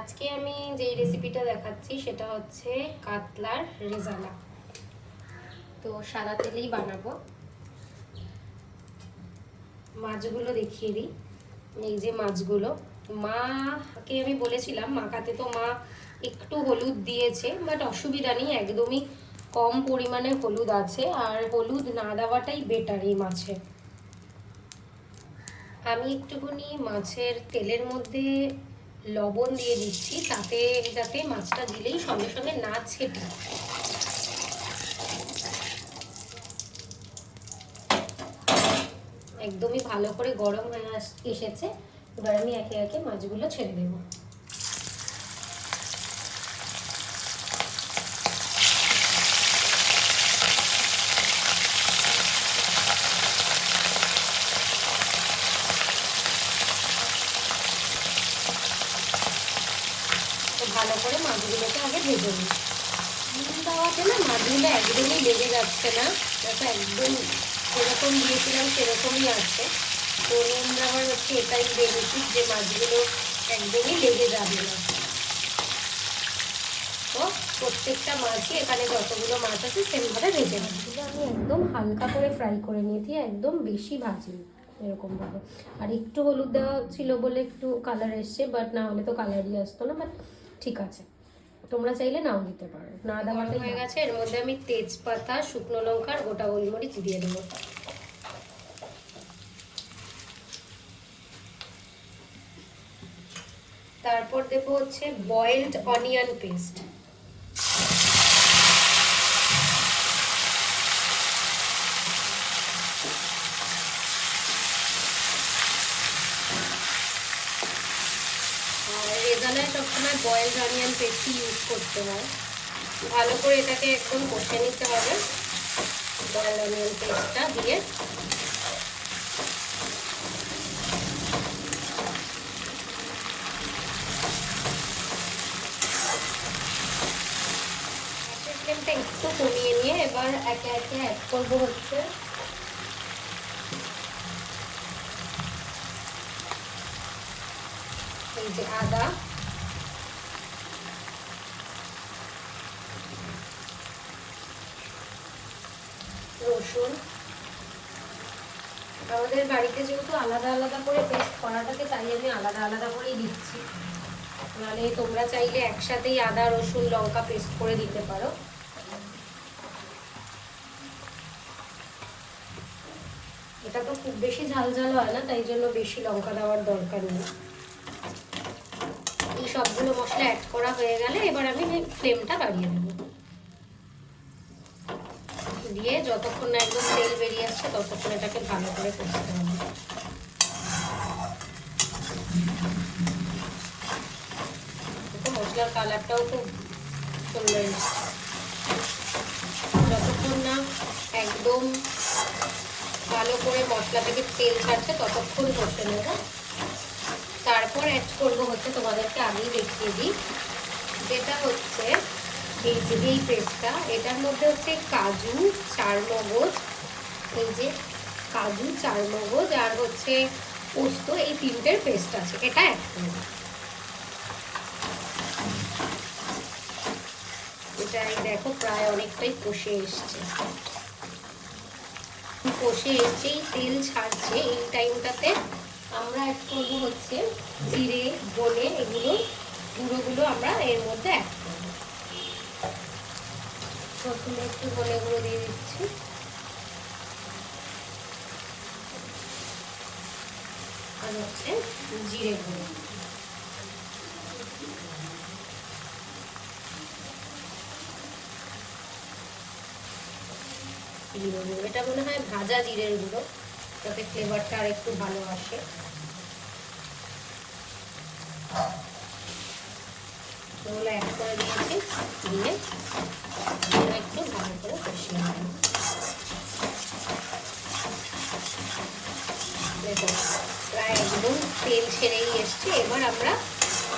আজকে আমি যেই রেসিপিটা দেখাচ্ছি সেটা হচ্ছে কাতলার রেজালা। তো সাদা তেলেই বানাবো। মাছগুলো দেখিয়ে দিই। এই যে মাছগুলো, মাকে আমি বলেছিলাম মাখাতে, তো মা একটু হলুদ দিয়েছে, বাট অসুবিধা নেই, একদমই কম পরিমাণে হলুদ আছে, আর হলুদ না দেওয়াটাই বেটার এই মাছে। আমি একটুখানি মাছের তেলের মধ্যে লবণ দিয়ে দিচ্ছি, তাতে যাতে মাছটা দিলেই সঙ্গে সঙ্গে না ছেটে। একদমই ভালো করে গরম হয়ে এসেছে। এবার আমি একে একে মাছগুলো ছেড়ে দেবো। ভালো করে মাছগুলোকে আগে ভেজে নিই। নুন দেওয়াতে না মাছগুলো একদমই লেগে যাচ্ছে না, দেখো একদম যেরকম দিয়েছিলাম সেরকমই আছে। তো নুন দেওয়ার হচ্ছে এটাই বেনিফিট, যে মাছগুলো একদমই লেগে যাবে না। তো প্রত্যেকটা মাছই এখানে যতগুলো মাছ আছে সেমভাবে ভেজে মাছগুলো আমি একদম হালকা করে ফ্রাই করে নিয়েছি, একদম বেশি ভাজিনি, এরকমভাবে। আর একটু হলুদ দেওয়া ছিল বলে একটু কালার এসছে, বাট না হলে তো কালারই আসতো না। বাট ঠিক আছে, তোমরা চাইলে নাও দিতে পারো, না দেওয়াটাই হয়ে গেছে। এর মধ্যে আমি তেজপাতা, শুকনো লঙ্কা আর গোটা গোলমরিচ দিয়ে দেবো। তারপর দেবো হচ্ছে বয়েলড অনিয়ন পেস্ট। রেজালায় সবসময় বয়েলড অনিয়ন পেস্টই ইউজ করতে হয়। ভালো করে এটাকে একদম কষে নিতে হবে বয়েলড অনিয়ন পেস্টটা দিয়ে। ফ্লেমটা একটু কমিয়ে নিয়ে এবার একে একে অ্যাড করবো হচ্ছে এই যে আদা, রসুন। আমাদের বাড়িতে যেহেতু আলাদা আলাদা করে পেস্ট করা থাকে, তাই আমি আলাদা আলাদা করেই দিচ্ছি। মানে তোমরা চাইলে একসাথেই আদা রসুন লঙ্কা পেস্ট করে দিতে পারো। এটা তো খুব বেশি ঝাল ঝাল হয় না, তাই জন্য বেশি লঙ্কা দেওয়ার দরকার নেই। এই সবগুলো মশলা অ্যাড করা হয়ে গেলে এবার আমি ফ্লেমটা বাড়িয়ে দেব, দিয়ে যতক্ষণ না একদম তেল বেরিয়ে আসছে ততক্ষণ এটাকে ভালো করে কষতে হবে। মশলার কালারটাও খুব সুন্দর এসছে। যতক্ষণ না একদম ভালো করে মশলা থেকে তেল ছাড়ছে ততক্ষণ কষে নেব। তারপর অ্যাড করবো হচ্ছে, তোমাদেরকে আগেই দেখিয়ে দিই, যেটা হচ্ছে এই পেস্টটা। এটার মধ্যে হচ্ছে কাজু, চারমগজ, এই যে কাজু, চারমগজ আর হচ্ছে পোস্ত, এই তিনটের পেস্ট আছে, এটা অ্যাড করবো। এটাই দেখো প্রায় অনেকটাই কষে এসছে, কষে এসেই তেল ছাড়ছে। এই টাইমটাতে আমরা অ্যাড করবো হচ্ছে জিরে, ধনে, এগুলো গুঁড়োগুলো আমরা এর মধ্যে অ্যাড করবো। প্রথমে একটু ধনে গুঁড়ো দিয়ে দিচ্ছি, আর হচ্ছে জিরে গুঁড়ো। জিরে গুঁড়ো, এটা মনে হয় ভাজা জিরের গুঁড়ো, যাতে ফ্লেভারটা আর একটু ভালো আসে। এগুলো অ্যাড করে দিয়েছি, দিয়ে একটু ভালো করে কষিয়ে নেব। দেখো প্রায় একদম তেল ছেড়েই এসছে। এবার আমরা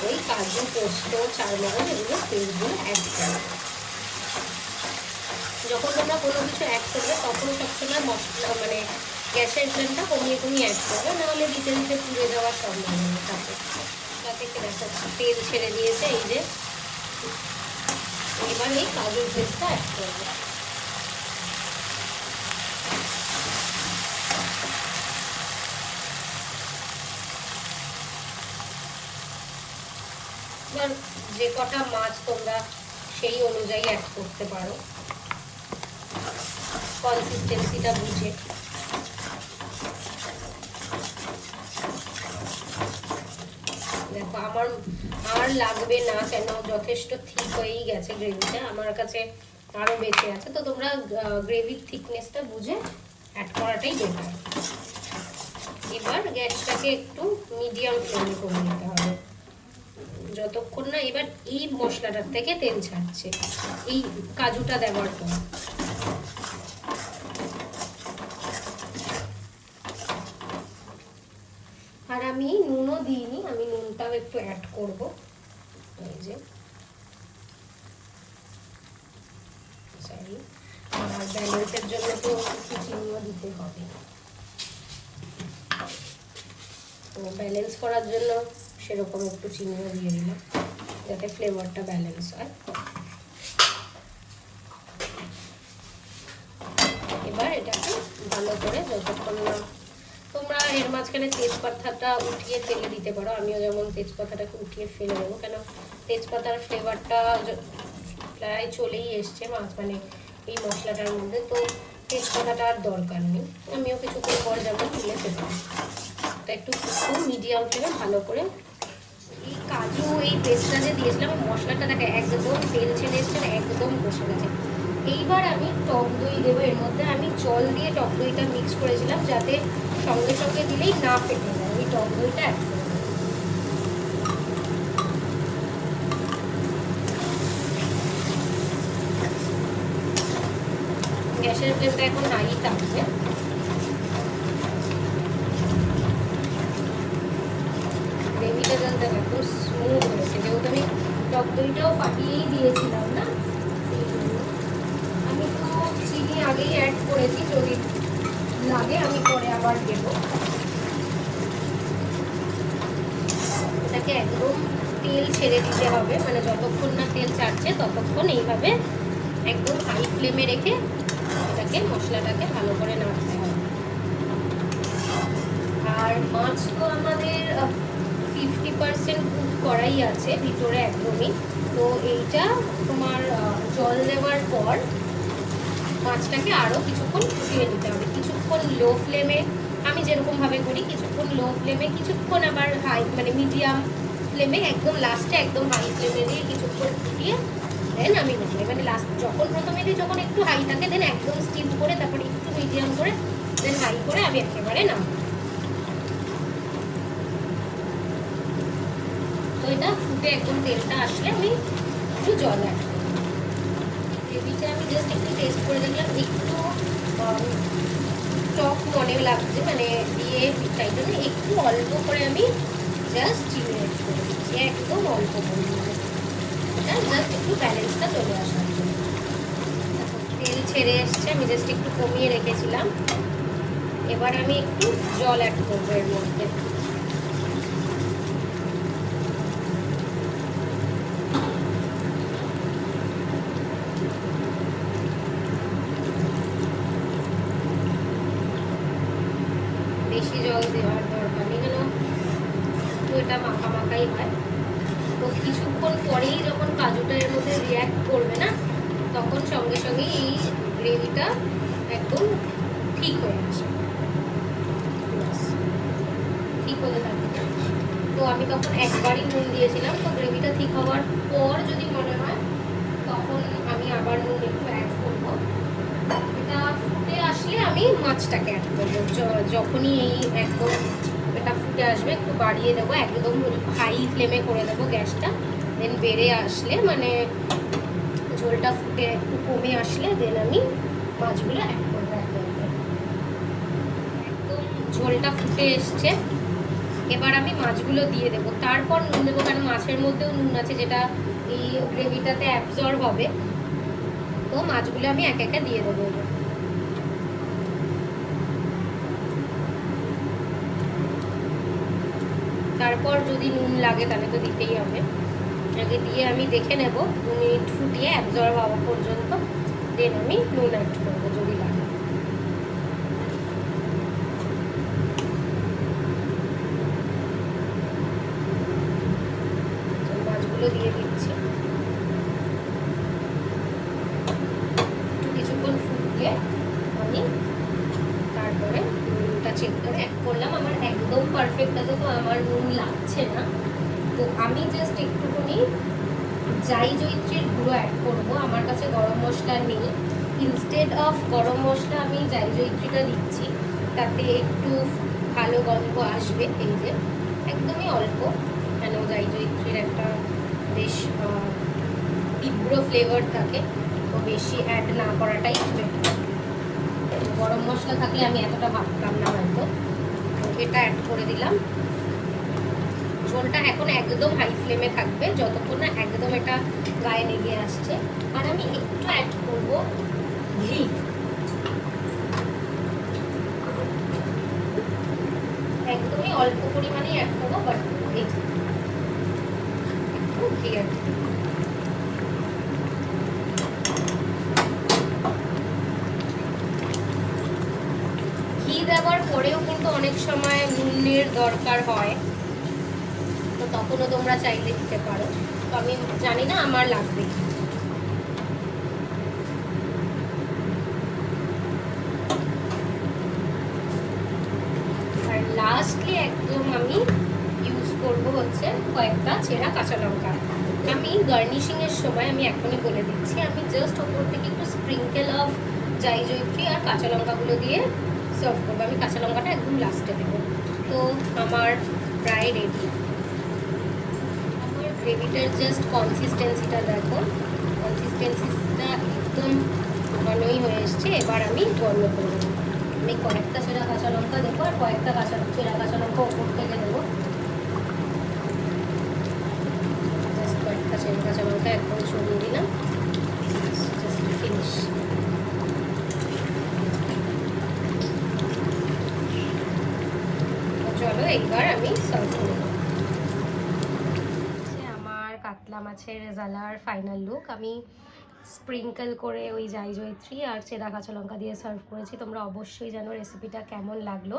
ওই কাজু, পোস্ত, চারমগজ এগুলো পেস্টগুলো অ্যাড করব। যখন তোমরা কোনো কিছু অ্যাড করবে তখন সবসময় মশলা মানে গ্যাসের ফ্লেমটা কমিয়ে কমিয়ে অ্যাড করবে, নাহলে দিতে দিতে পুড়ে যাওয়ার সম্ভাবনা থাকে। মশলা থেকে দেখো তেল ছেড়ে দিয়েছে। এই যে এবার এই কাজুর পেস্টটা অ্যাড করবো। এবার যে কটা মাছ তোমরা সেই অনুযায়ী অ্যাড করতে পারো, কনসিস্টেন্সিটা বুঝে। দেখো আমার আর লাগবে না কেন, যথেষ্ট থিক হয়েই গেছে গ্রেভিটা, আমার কাছে আরও বেঁচে আছে। তো তোমরা গ্রেভির থিকনেসটা বুঝে অ্যাড করাটাই বেটার। এবার গ্যাসটাকে একটু মিডিয়াম ফ্লেমে করে নিতে হবে যতক্ষণ না এবার এই মশলাটার থেকে তেল ছাড়ছে এই কাজুটা দেওয়ার পর। আর আমি নুনও দিইনি, আমি নুনটাও একটু অ্যাড করব। এই যে সরি, আর ব্যালেন্সের জন্য তো একটু চিনিও দিতে হবে, তো ব্যালেন্স করার জন্য সেরকম একটু চিনিও দিয়ে দিলাম যাতে ফ্লেভারটা ব্যালেন্স হয়। এবার এটাকে ভালো করে যতক্ষণ না, তোমরা এর মাঝখানে তেজপাতাটা উঠিয়ে ফেলে দিতে পারো, আমিও যেমন তেজপাতাটাকে উঠিয়ে ফেলে দেবো, কেন তেজপাতার ফ্লেভারটা প্রায় চলেই এসছে মাছ মানে এই মশলাটার মধ্যে, তো তেজপাতাটা আর দরকার নেই। আমিও কিছুক্ষণ পর যেমন তুলে ফেলবো, তো একটু মিডিয়াম ফ্লেমে ভালো করে এই কাজু এই পেস্টটা যে দিয়েছিলাম মশলাটা দেখে একদম তেল ছেড়ে এসছে, একদম বসে গেছে। এইবার আমি টক দই দেবো এর মধ্যে। আমি জল দিয়ে টক দইটা মিক্স করেছিলাম যাতে সঙ্গে সঙ্গে দিলেই না ফেটে যায়, ওই টক দইটা অ্যাড করে গ্যাসের ফ্লেমটা এখন হাই থাকবে। গ্রেভিটা জানতে একদম স্মুথ হয়েছে, যেহেতু আমি টক দইটাও ফাটিয়েই দিয়েছিলাম না, আমি তো চিনি আগেই অ্যাড করেছি, যদি লাগে আমি পরে আবার দেবো। এটাকে একদম তেল ছেড়ে দিতে হবে, মানে যতক্ষণ না তেল ছাড়ছে ততক্ষণ এইভাবে একদম হাই ফ্লেমে রেখে এটাকে মশলাটাকে ভালো করে নাড়তে হবে। আর মাছ তো আমাদের 50% কুক করাই আছে ভিতরে একদমই, তো এইটা তোমার জল দেওয়ার পর মাছটাকে আরও কিছুক্ষণ ফুটিয়ে নিতে হবে। কিছুক্ষণ লো ফ্লেমে, আমি যেরকমভাবে করি কিছুক্ষণ লো ফ্লেমে, কিছুক্ষণ আবার হাই মানে মিডিয়াম ফ্লেমে, একদম লাস্টে একদম হাই ফ্লেমে দিয়ে কিছুক্ষণ ফুটিয়ে দেন আমি নামাই। মানে লাস্ট যখন প্রথমে দিই যখন একটু হাই থাকে দেন একদম স্টিম করে, তারপরে একটু মিডিয়াম করে দেন হাই করে আমি একেবারে নামাই। তো এটা ফুটে একদম তেলটা আসলে আমি একটু জল অ্যাড করি। গ্রেভিটা আমি জাস্ট একটু টেস্ট করে দেখলাম, একটু টক মনে লাগছে, মানে দিয়ে তাই জন্য একটু অল্প করে আমি জাস্ট চিনি অ্যাড করে দিচ্ছি, একদম অল্প করে এটা জাস্ট একটু ব্যালেন্সটা চলে আসার জন্য। তেল ছেড়ে এসছে, আমি জাস্ট একটু কমিয়ে রেখেছিলাম। এবার আমি একটু জল অ্যাড করবো এর মধ্যে। বেশি জল দেওয়ার দরকার নেই, কেন তো এটা মাখা মাখাই হয়। তো কিছুক্ষণ পরেই যখন কাজুটা এর মধ্যে রিয়াক্ট করবে না, তখন সঙ্গে সঙ্গে এই গ্রেভিটা একদম ঠিক হয়ে আসবে, ঠিক হতে থাকবে। তো আমি তখন একবারই নুন দিয়েছিলাম, তো গ্রেভিটা ঠিক হওয়ার পর যদি মনে হয় তখন আমি আবার নুন একটু অ্যাড করবো। এটা ফুটে আসলে আমি মাছটাকে অ্যাড করবো, যখনই এই একদম এটা ফুটে আসবে একটু বাড়িয়ে দেবো, একদম হাই ফ্লেমে করে দেবো গ্যাসটা, দেন বেড়ে আসলে মানে ঝোলটা ফুটে একটু কমে আসলে দেন আমি মাছগুলো অ্যাড করবো। একদম ঝোলটা ফুটে এসছে, এবার আমি মাছগুলো দিয়ে দেবো, তারপর নুন দেবো, কারণ মাছের মধ্যেও নুন আছে যেটা এই গ্রেভিটাতে অ্যাবজর্ব হবে। তো মাছগুলো আমি এক একে দিয়ে দেবো। তারপর যদি নুন লাগে তাহলে তো দিতেই হবে। আগে দিয়ে আমি দেখে নেব 2 মিনিট ফুটিয়ে অ্যাবজর্ব হওয়া পর্যন্ত, দেন আমি নুন অ্যাড করবো যদি লাগে। মাছগুলো দিয়ে দিচ্ছি, কিছুক্ষণ ফুটলে আমি তারপরে নুনটা চেক করে অ্যাড করলাম। আমার একদম পারফেক্ট আছে, তো আমার নুন লাগছে না, তো আমি জাস্ট একটুখানি জাই জয়িত্রীর গুঁড়ো অ্যাড করবো। আমার কাছে গরম মশলা নেই, ইনস্টেড অফ গরম মশলা আমি জাই জয়িত্রীটা দিচ্ছি, তাতে একটু ভালো গন্ধ আসবে। এই যে একদমই অল্প, কেন জাই জয়িত্রীর একটা বেশ তীব্র ফ্লেভার থাকে, তো বেশি অ্যাড না করাটাই বেটার। গরম মশলা থাকলে আমি এতটা ভাবতাম না হয়তো। তো এটা অ্যাড করে দিলাম। ঝোলটা এখন একদম হাই ফ্লেমে থাকবে যতক্ষণ না একদম এটা গায়ে লেগে আসছে। আর আমি একটু অ্যাড করব ঘি, একদমই অল্প পরিমাণেই অ্যাড করবো, বাট একটু ঘি অ্যাড করবো। ঘি দেওয়ার পরেও কিন্তু অনেক সময় নুনের দরকার হয়, তো তখনও তোমরা চাইলে দিতে পারো, তো আমি জানি না আমার লাগবে। আর লাস্টলি একদম আমি ইউজ করব হচ্ছে কয়েকটা ছেঁড়া কাঁচা লঙ্কা। আমি গার্নিশিং এর সময় আমি এখনই বলে দিচ্ছি, আমি জাস্ট ওপর থেকে একটু স্প্রিঙ্কেল অফ জাই জয়িত্রী আর কাঁচা লঙ্কাগুলো দিয়ে সার্ভ করবো। আমি কাঁচা লঙ্কাটা একদম লাস্টে দেবো। তো আমার প্রায় রেডি। আমার গ্রেভিটার জাস্ট কনসিস্টেন্সিটা দেখো, কনসিস্টেন্সিটা একদম ঘনই হয়ে এসছে। এবার আমি বন্ধ করবো। আমি কয়েকটা ছেঁড়া কাঁচা লঙ্কা দেবো আর কয়েকটা ছেঁড়া কাঁচা লঙ্কা ওপর থেকে দেবো। জাস্ট কয়েকটা ছেঁড়া কাঁচা লঙ্কা একদম ছড়িয়ে দিলাম, জাস্ট ফিনিশ। চলো এইবার আমি সার্ভ করব। আমার কাতলা মাছের রেজালার ফাইনাল লুক। আমি স্প্রিঙ্কেল করে ওই জাই জয়িত্রী আর ছেঁড়া কাঁচা লঙ্কা দিয়ে সার্ভ করেছি। তোমরা অবশ্যই জানো রেসিপিটা কেমন লাগলো।